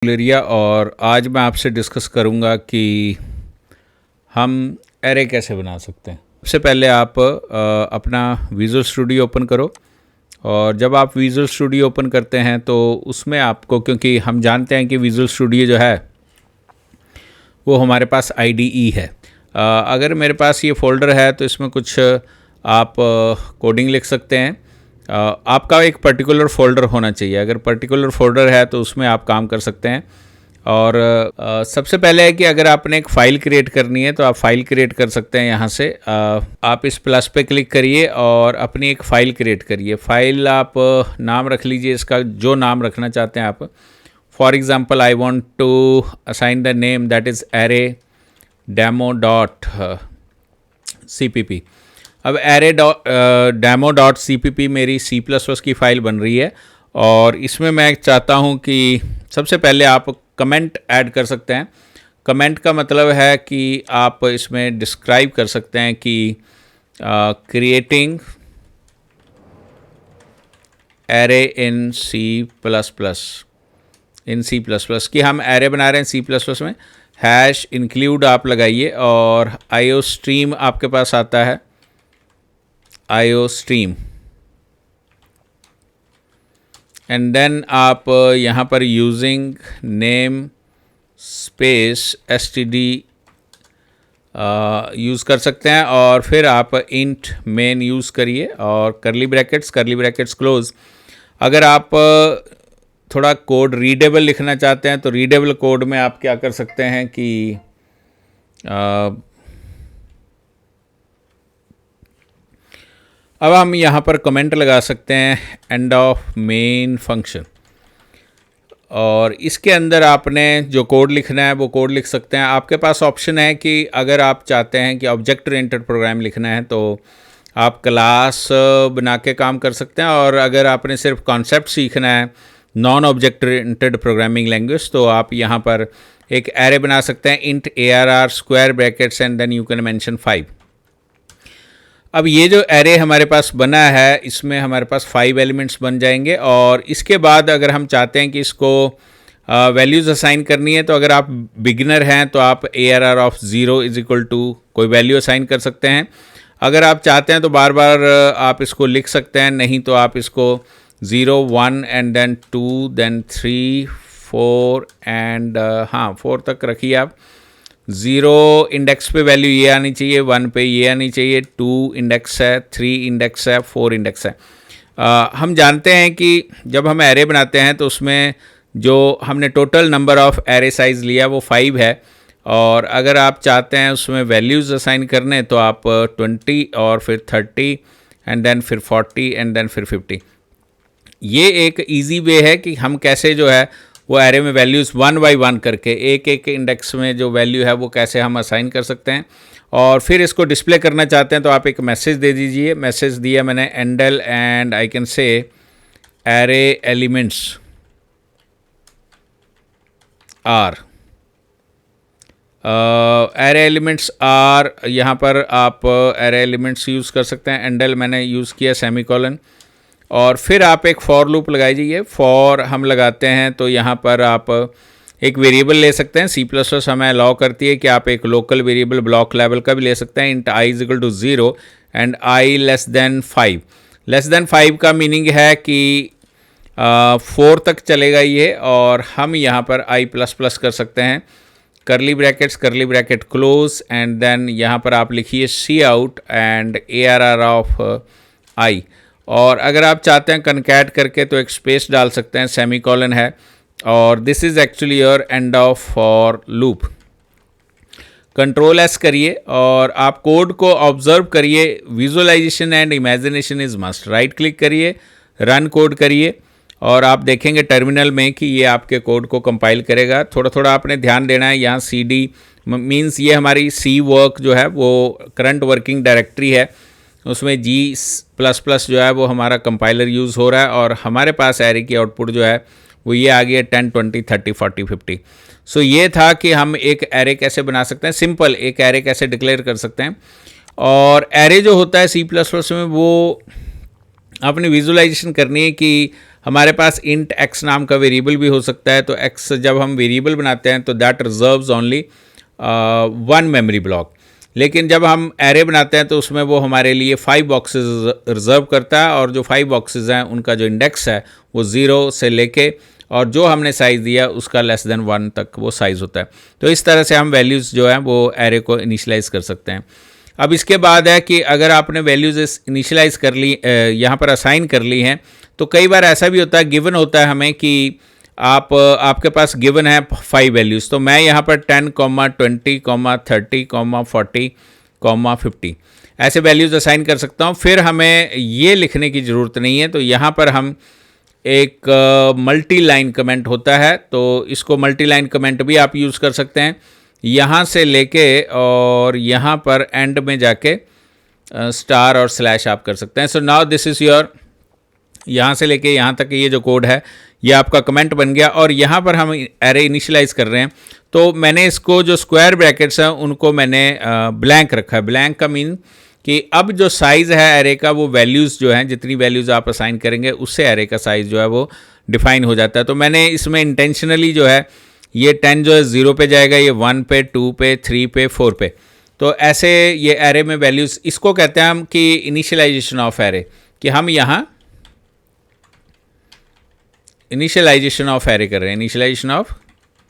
Area और आज मैं आपसे डिस्कस करूंगा कि हम एरे कैसे बना सकते हैं। सबसे पहले आप अपना विजुअल स्टूडियो ओपन करो और जब आप विजुअल स्टूडियो ओपन करते हैं तो उसमें आपको, क्योंकि हम जानते हैं कि विजुअल स्टूडियो जो है वो हमारे पास IDE है। अगर मेरे पास ये फ़ोल्डर है तो इसमें कुछ आप कोडिंग लिख सकते हैं। आपका एक पर्टिकुलर फ़ोल्डर होना चाहिए। अगर पर्टिकुलर फ़ोल्डर है तो उसमें आप काम कर सकते हैं। और सबसे पहले है कि अगर आपने एक फ़ाइल क्रिएट करनी है तो आप फ़ाइल क्रिएट कर सकते हैं यहाँ से। आप इस प्लस पे क्लिक करिए और अपनी एक फ़ाइल क्रिएट करिए। फ़ाइल आप नाम रख लीजिए, इसका जो नाम रखना चाहते हैं आप। For example I want to assign the name that is array demo.cpp। अब array-demo.cpp मेरी C++ की फ़ाइल बन रही है और इसमें मैं चाहता हूं कि सबसे पहले आप कमेंट ऐड कर सकते हैं। कमेंट का मतलब है कि आप इसमें डिस्क्राइब कर सकते हैं कि क्रिएटिंग एरे इन C++, कि हम एरे बना रहे हैं C++ में। हैश इंक्लूड आप लगाइए और IOStream आपके पास आता है, IOStream, एंड देन आप यहाँ पर using name space std use कर सकते हैं और फिर आप इंट मेन यूज़ करिए और कर्ली ब्रैकेट्स क्लोज। अगर आप थोड़ा कोड रीडेबल लिखना चाहते हैं तो रीडेबल कोड में आप क्या कर सकते हैं कि अब हम यहाँ पर कमेंट लगा सकते हैं एंड ऑफ मेन फंक्शन, और इसके अंदर आपने जो कोड लिखना है वो कोड लिख सकते हैं। आपके पास ऑप्शन है कि अगर आप चाहते हैं कि ऑब्जेक्ट ओरिएंटेड प्रोग्राम लिखना है तो आप क्लास बना के काम कर सकते हैं, और अगर आपने सिर्फ कॉन्सेप्ट सीखना है non object oriented programming language तो आप यहाँ पर एक एरे बना सकते हैं int ARR square brackets and then you can mention 5। अब ये जो एरे हमारे पास बना है इसमें हमारे पास 5 एलिमेंट्स बन जाएंगे, और इसके बाद अगर हम चाहते हैं कि इसको वैल्यूज़ असाइन करनी है तो अगर आप बिगिनर हैं तो आप ARR of 0 is equal to कोई वैल्यू असाइन कर सकते हैं। अगर आप चाहते हैं तो बार बार आप इसको लिख सकते हैं, नहीं तो आप इसको 0 1 एंड देन 2 देन 3 4 एंड 4 तक रखिए आप। 0 इंडेक्स पे वैल्यू ये आनी चाहिए, 1 पे ये आनी चाहिए, 2 इंडेक्स है, 3 इंडेक्स है, 4 इंडेक्स है। हम जानते हैं कि जब हम एरे बनाते हैं तो उसमें जो हमने total number of array size लिया वो 5 है, और अगर आप चाहते हैं उसमें वैल्यूज़ असाइन करने तो आप 20 और फिर 30 एंड देन फिर 40 एंड देन फिर 50। ये एक इजी वे है कि हम कैसे जो है वो एरे में वैल्यूज़ 1 बाई 1 करके एक एक इंडेक्स में जो वैल्यू है वो कैसे हम असाइन कर सकते हैं। और फिर इसको डिस्प्ले करना चाहते हैं तो आप एक मैसेज दे दीजिए। मैसेज दिया मैंने एंडल and I can say array elements are, array elements are, यहाँ पर आप एरे एलिमेंट्स यूज़ कर सकते हैं। एंडल मैंने यूज़ किया सेमीकोलन, और फिर आप एक फॉर लूप लगाइए। फॉर हम लगाते हैं तो यहाँ पर आप एक वेरिएबल ले सकते हैं। C++ हमें अलाउ करती है कि आप एक लोकल वेरिएबल ब्लॉक लेवल का भी ले सकते हैं। Int i is equal to 0 and i less than 5। Less than 5 का मीनिंग है कि 4 तक चलेगा ये, और हम यहाँ पर i++ कर सकते हैं। Curly bracket close and then यहाँ पर आप लिखिए Cout and ARR of i, और अगर आप चाहते हैं कनकैट करके तो एक स्पेस डाल सकते हैं, सेमीकोलन है, और this is actually your end of for loop. Control S करिए और आप कोड को ऑब्जर्व करिए। Visualisation and imagination is must. Right click करिए, रन कोड करिए, और आप देखेंगे टर्मिनल में कि ये आपके कोड को कंपाइल करेगा। थोड़ा थोड़ा आपने ध्यान देना है। यहाँ CD मीन्स ये हमारी C वर्क जो है वो करंट वर्किंग डायरेक्टरी है, उसमें G++ जो है वो हमारा कंपाइलर यूज़ हो रहा है, और हमारे पास एरे की आउटपुट जो है वो ये आ गया 10 20 30 40 50। सो ये था कि हम एक एरे कैसे बना सकते हैं, सिंपल एक एरे कैसे डिक्लेयर कर सकते हैं। और एरे जो होता है C++ में वो आपने विजुअलाइजेशन करनी है कि हमारे पास इंट एक्स नाम का वेरिएबल भी हो सकता है। तो एक्स जब हम वेरिएबल बनाते हैं तो that reserves only one memory block, लेकिन जब हम एरे बनाते हैं तो उसमें वो हमारे लिए 5 बॉक्सेस रिजर्व करता है, और जो 5 बॉक्सेस हैं उनका जो इंडेक्स है वो 0 से लेके और जो हमने साइज़ दिया उसका लेस देन 1 तक वो साइज़ होता है। तो इस तरह से हम वैल्यूज़ जो हैं वो एरे को इनिशियलाइज कर सकते हैं। अब इसके बाद है कि अगर आपने वैल्यूज़ इनिशियलाइज कर ली, यहाँ पर असाइन कर ली हैं, तो कई बार ऐसा भी होता है, गिवन होता है हमें कि आपके पास गिवन है 5 वैल्यूज़, तो मैं यहाँ पर 10, 20, 30, 40, 50 ऐसे वैल्यूज़ असाइन कर सकता हूँ। फिर हमें ये लिखने की ज़रूरत नहीं है, तो यहाँ पर हम एक मल्टी लाइन कमेंट होता है, तो इसको मल्टी लाइन कमेंट भी आप यूज़ कर सकते हैं। यहाँ से लेके और यहाँ पर एंड में जाके स्टार और स्लैश आप कर सकते हैं। So now this is your, यहाँ से लेके यहाँ तक ये जो कोड है ये आपका कमेंट बन गया, और यहाँ पर हम एरे इनिशियलाइज कर रहे हैं। तो मैंने इसको जो स्क्वायर ब्रैकेट्स हैं उनको मैंने ब्लैंक रखा है। ब्लैंक का मीन कि अब जो साइज़ है एरे का वो वैल्यूज़ जो हैं, जितनी वैल्यूज़ आप असाइन करेंगे उससे एरे का साइज़ जो है वो डिफाइन हो जाता है। तो मैंने इसमें इंटेंशनली जो है ये 10 जो है 0 पे जाएगा, ये 1 पे, 2 पे, 3 पे, 4 पे। तो ऐसे ये एरे में वैल्यूज़, इसको कहते हैं हम कि इनिशियलाइजेशन ऑफ एरे, कि हम यहाँ इनिशियलाइजेशन ऑफ एरे कर रहे हैं, इनिशियलाइजेशन ऑफ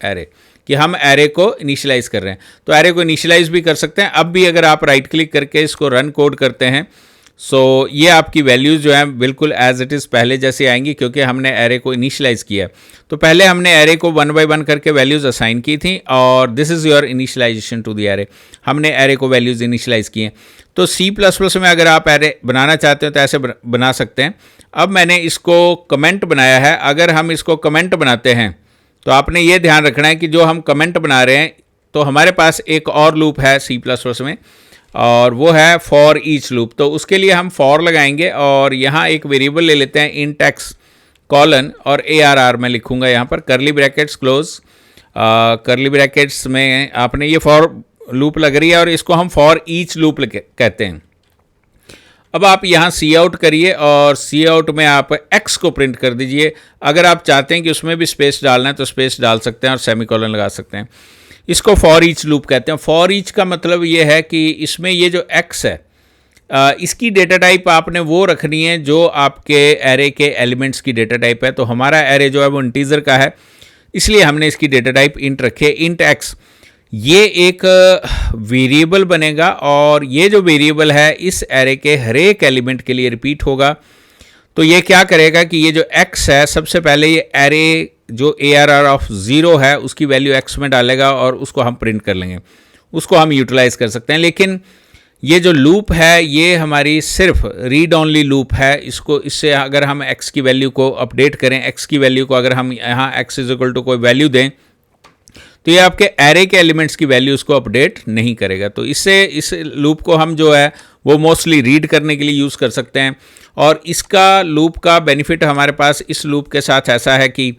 एरे, कि हम एरे को इनिशियलाइज कर रहे हैं। तो एरे को इनिशियलाइज भी कर सकते हैं। अब भी अगर आप राइट क्लिक करके इसको रन कोड करते हैं, सो ये आपकी वैल्यूज़ जो हैं बिल्कुल एज इट इज़ पहले जैसे आएंगी, क्योंकि हमने एरे को इनिशियलाइज किया। तो पहले हमने एरे को 1 बाय 1 करके वैल्यूज़ असाइन की थी, और this is your initialisation to the array. हमने एरे को वैल्यूज़ इनिशियलाइज किए। तो C++ में अगर आप एरे बनाना चाहते हो तो ऐसे बना सकते हैं। अब मैंने इसको कमेंट बनाया है। अगर हम इसको कमेंट बनाते हैं तो आपने ये ध्यान रखना है कि जो हम कमेंट बना रहे हैं, तो हमारे पास एक और लूप है C++ में, और वो है फॉर ईच लूप। तो उसके लिए हम फॉर लगाएंगे, और यहाँ एक वेरिएबल ले लेते हैं इंट एक्स कॉलन, और ARR में लिखूँगा यहाँ पर करली ब्रैकेट्स क्लोज, करली ब्रैकेट्स में आपने ये फॉर लूप लग रही है, और इसको हम फॉर ईच लूप कहते हैं। अब आप यहाँ सी आउट करिए, और सी आउट में आप x को प्रिंट कर दीजिए। अगर आप चाहते हैं कि उसमें भी स्पेस डालना है तो स्पेस डाल सकते हैं, और सेमीकोलन लगा सकते हैं। इसको फॉर ईच लूप कहते हैं। फॉर ईच का मतलब ये है कि इसमें ये जो x है, इसकी डेटा टाइप आपने वो रखनी है जो आपके एरे के एलिमेंट्स की डेटा टाइप है। तो हमारा एरे जो है वो इंटीजर का है, इसलिए हमने इसकी डेटा टाइप इंट रखी है, इंट x। ये एक वेरिएबल बनेगा, और ये जो वेरिएबल है इस एरे के हर एक एलिमेंट के लिए रिपीट होगा। तो ये क्या करेगा कि ये जो x है, सबसे पहले ये एरे जो ARR ऑफ 0 है उसकी वैल्यू x में डालेगा, और उसको हम प्रिंट कर लेंगे, उसको हम यूटिलाइज कर सकते हैं। लेकिन ये जो लूप है ये हमारी सिर्फ रीड ओनली लूप है। इससे अगर हम x की वैल्यू को अपडेट करें, x की वैल्यू को अगर हम यहाँ x इज इक्वल टू कोई वैल्यू दें, तो ये आपके एरे के एलिमेंट्स की वैल्यूज़ को अपडेट नहीं करेगा। तो इससे इस लूप को हम जो है वो मोस्टली रीड करने के लिए यूज़ कर सकते हैं। और इसका लूप का बेनिफिट हमारे पास इस लूप के साथ ऐसा है कि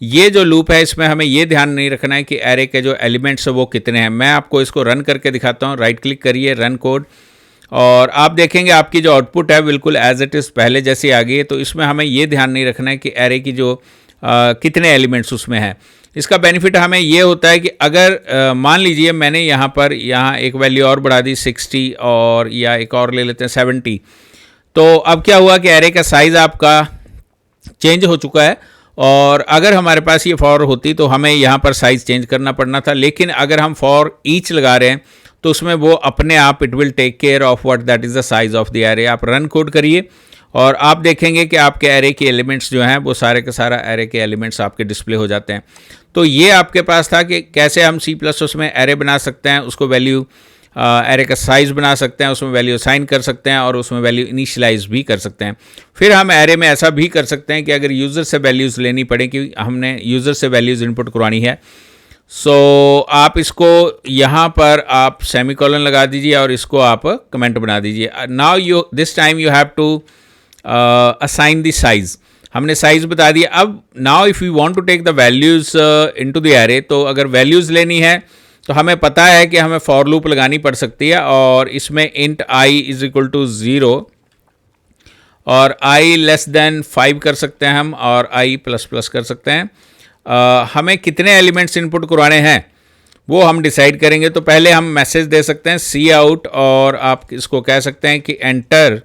ये जो लूप है इसमें हमें ये ध्यान नहीं रखना है कि एरे के जो एलिमेंट्स है वो कितने हैं। मैं आपको इसको रन करके दिखाता हूँ। राइट क्लिक करिए, रन कोड, और आप देखेंगे आपकी जो आउटपुट है बिल्कुल एज इट इज़ पहले जैसी आ गई है। तो इसमें हमें ये ध्यान नहीं रखना है कि एरे की जो कितने एलिमेंट्स उसमें हैं। इसका बेनिफिट हमें ये होता है कि अगर मान लीजिए मैंने यहाँ एक वैल्यू और बढ़ा दी 60, और या एक और ले लेते हैं 70। तो अब क्या हुआ कि एरे का साइज़ आपका चेंज हो चुका है, और अगर हमारे पास ये फॉर होती तो हमें यहाँ पर साइज़ चेंज करना पड़ना था। लेकिन अगर हम फॉर ईच लगा रहे हैं तो उसमें वो अपने आप it will take care of what that is the size of the array. आप रन कोड करिए और आप देखेंगे कि आपके एरे के एलिमेंट्स जो हैं वो सारे के सारा एरे के एलिमेंट्स आपके डिस्प्ले हो जाते हैं। तो ये आपके पास था कि कैसे हम C++ में एरे बना सकते हैं, उसको वैल्यू एरे का साइज़ बना सकते हैं, उसमें वैल्यू असाइन कर सकते हैं, और उसमें वैल्यू इनिशियलाइज भी कर सकते हैं। फिर हम एरे में ऐसा भी कर सकते हैं कि अगर यूज़र से वैल्यूज़ लेनी पड़े, कि हमने यूज़र से वैल्यूज़ इनपुट करवानी है, सो आप इसको यहाँ पर आप सेमीकोलन लगा दीजिए और इसको आप कमेंट बना दीजिए। Now this time you have to assign the size. हमने साइज़ बता दिया। अब now if you want to take the values into the array, तो अगर वैल्यूज़ लेनी है तो हमें पता है कि हमें फॉर लूप लगानी पड़ सकती है, और इसमें int i is equal to 0, और i लेस देन 5 कर सकते हैं हम, और i प्लस प्लस कर सकते हैं। हमें कितने एलिमेंट्स इनपुट करवाने हैं वो हम डिसाइड करेंगे। तो पहले हम मैसेज दे सकते हैं सी आउट, और आप इसको कह सकते हैं कि एंटर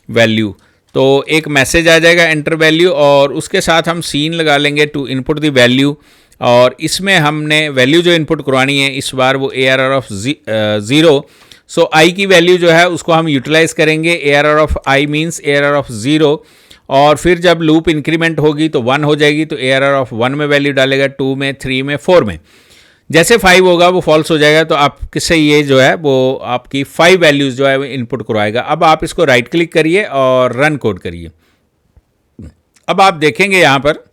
वैल्यू। तो एक मैसेज आ जाएगा एंटर वैल्यू, और उसके साथ हम सीन लगा लेंगे टू इनपुट द वैल्यू, और इसमें हमने वैल्यू जो इनपुट करवानी है इस बार वो ARR ऑफ 0। सो i की वैल्यू जो है उसको हम यूटिलाइज करेंगे। ARR of i means ARR of 0, और फिर जब लूप इंक्रीमेंट होगी तो 1 हो जाएगी, तो ARR ऑफ 1 में वैल्यू डालेगा, 2 में, 3 में, 4 में। जैसे 5 होगा वो फॉल्स हो जाएगा, तो आप किससे ये जो है वो आपकी 5 वैल्यूज़ जो है वो इनपुट करवाएगा। अब आप इसको राइट क्लिक करिए और रन कोड करिए। अब आप देखेंगे यहाँ पर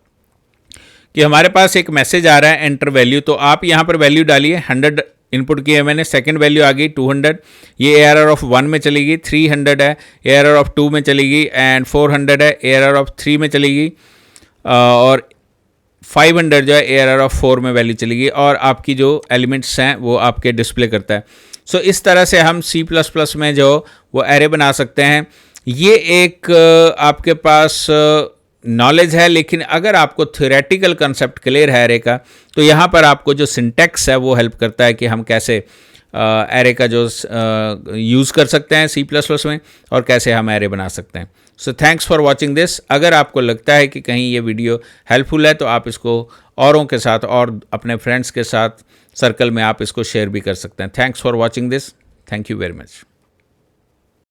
कि हमारे पास एक मैसेज आ रहा है एंटर वैल्यू। तो आप यहाँ पर वैल्यू डालिए, 100 इनपुट किया है मैंने, सेकंड वैल्यू आ गई 200, ये ARR ऑफ 1 में चलेगी, 300 है ARR ऑफ 2 में चलेगी, एंड 400 है ARR ऑफ 3 में चलेगी, और 500 जो है ARR ऑफ 4 में वैल्यू चलेगी, और आपकी जो एलिमेंट्स हैं वो आपके डिस्प्ले करता है। सो इस तरह से हम C++ में जो वो एरे बना सकते हैं। ये एक आपके पास नॉलेज है, लेकिन अगर आपको थ्योरेटिकल कंसेप्ट क्लियर है एरे का, तो यहाँ पर आपको जो सिंटैक्स है वो हेल्प करता है कि हम कैसे एरे का जो यूज़ कर सकते हैं C++ में, और कैसे हम एरे बना सकते हैं। So thanks for watching this. अगर आपको लगता है कि कहीं ये वीडियो हेल्पफुल है तो आप इसको औरों के साथ और अपने फ्रेंड्स के साथ सर्कल में आप इसको शेयर भी कर सकते हैं। Thanks for watching this. Thank you very much.